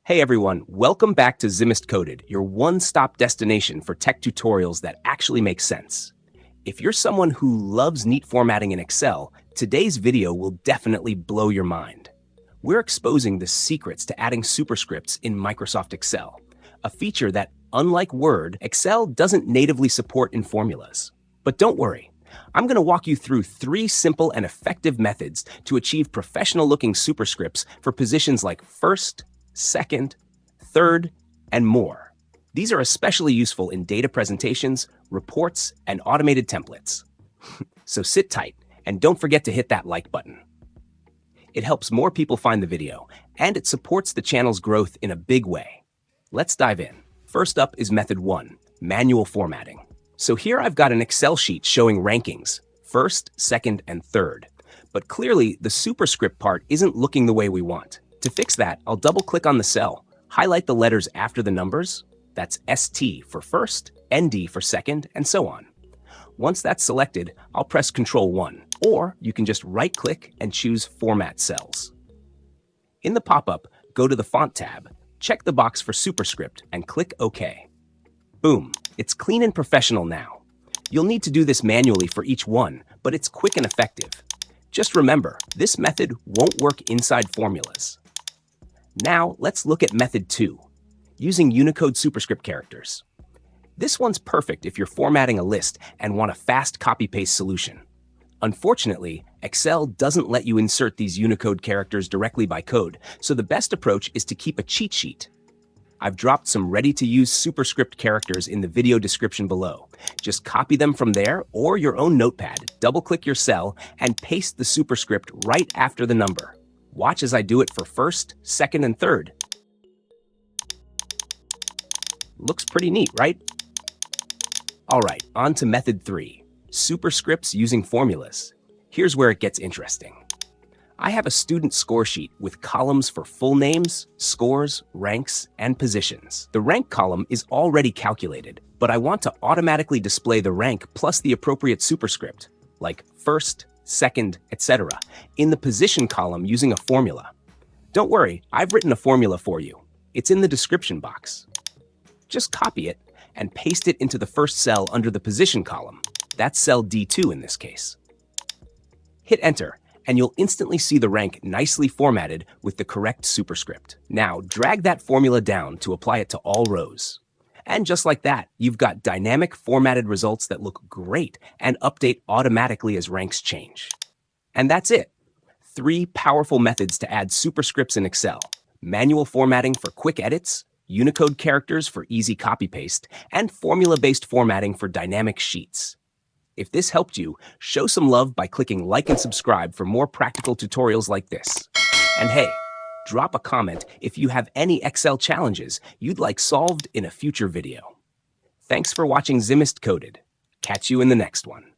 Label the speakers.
Speaker 1: Hey everyone, welcome back to Zimist Coded, your one-stop destination for tech tutorials that actually make sense. If you're someone who loves neat formatting in Excel, today's video will definitely blow your mind. We're exposing the secrets to adding superscripts in Microsoft Excel, a feature that, unlike Word, Excel doesn't natively support in formulas. But don't worry, I'm going to walk you through 3 simple and effective methods to achieve professional-looking superscripts for positions like first, second, third, and more. These are especially useful in data presentations, reports, and automated templates. So sit tight, and don't forget to hit that like button. It helps more people find the video, and it supports the channel's growth in a big way. Let's dive in. First up is method 1, manual formatting. So here I've got an Excel sheet showing rankings, first, second, and third. But clearly, the superscript part isn't looking the way we want. To fix that, I'll double-click on the cell, highlight the letters after the numbers, that's ST for first, ND for second, and so on. Once that's selected, I'll press Ctrl 1, or you can just right-click and choose Format Cells. In the pop-up, go to the Font tab, check the box for Superscript, and click OK. Boom, it's clean and professional now. You'll need to do this manually for each one, but it's quick and effective. Just remember, this method won't work inside formulas. Now, let's look at method 2, using Unicode superscript characters. This one's perfect if you're formatting a list and want a fast copy-paste solution. Unfortunately, Excel doesn't let you insert these Unicode characters directly by code, so the best approach is to keep a cheat sheet. I've dropped some ready-to-use superscript characters in the video description below. Just copy them from there or your own notepad, double-click your cell, and paste the superscript right after the number. Watch as I do it for first, second, and third. Looks pretty neat, right? All right, on to method 3, superscripts using formulas. Here's where it gets interesting. I have a student score sheet with columns for full names, scores, ranks, and positions. The rank column is already calculated, but I want to automatically display the rank plus the appropriate superscript, like first, second, etc., in the position column using a formula. Don't worry, I've written a formula for you. It's in the description box. Just copy it and paste it into the first cell under the position column. That's cell D2 in this case. Hit enter, and you'll instantly see the rank nicely formatted with the correct superscript. Now, drag that formula down to apply it to all rows. And just like that, you've got dynamic formatted results that look great and update automatically as ranks change. And that's it. 3 powerful methods to add superscripts in Excel: manual formatting for quick edits, Unicode characters for easy copy-paste, and formula-based formatting for dynamic sheets. If this helped you, show some love by clicking like and subscribe for more practical tutorials like this. And hey, drop a comment if you have any Excel challenges you'd like solved in a future video. Thanks for watching Zimist Coded. Catch you in the next one.